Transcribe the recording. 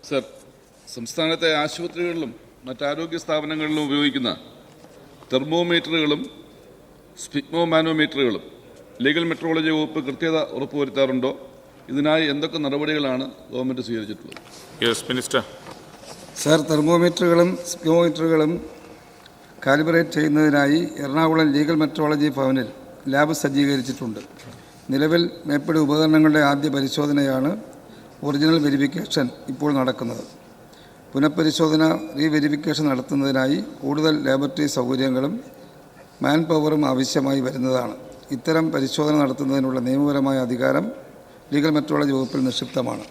Sir, സംസ്ഥാനത്തെ ആശുപത്രികളിലും മറ്റാരോഗ്യ സ്ഥാപനങ്ങളിലും ഉപയോഗിക്കുന്ന തെർമോമീറ്ററുകളും സ്പിഗ്മോമാനോമീറ്ററുകളും ലീഗൽ മെട്രോളജി വകുപ്പ് കൃത്യത ഉറപ്പുവരുത്താറുണ്ടോ? ഇതിനായി എന്തൊക്കെ നടപടികളാണ് ഗവൺമെൻറ് സ്വീകരിച്ചിട്ടുള്ളത്? Yes minister. സർ, തെർമോമീറ്ററുകളും സ്പിഗ്മോമീറ്ററുകളും കാലിബ്രേറ്റ് ചെയ്യുന്നതിനായി എറണാകുളം ലീഗൽ മെട്രോളജി ഭവനിൽ ലാബ് സജ്ജീകരിച്ചിട്ടുണ്ട്. നിലവിൽ മേപ്പടി ഉപകരണങ്ങളുടെ ആദ്യ പരിശോധനയാണ് ഒറിജിനൽ വെരിഫിക്കേഷൻ ഇപ്പോൾ നടക്കുന്നത്. പുനഃപരിശോധന റീവെരിഫിക്കേഷൻ നടത്തുന്നതിനായി കൂടുതൽ ലാബറട്ടറി സൗകര്യങ്ങളും മാൻ പവറും ആവശ്യമായി വരുന്നതാണ്. ഇത്തരം പരിശോധന നടത്തുന്നതിനുള്ള നിയമപരമായ അധികാരം ലീഗൽ മെട്രോളജി വകുപ്പിൽ നിക്ഷിപ്തമാണ്.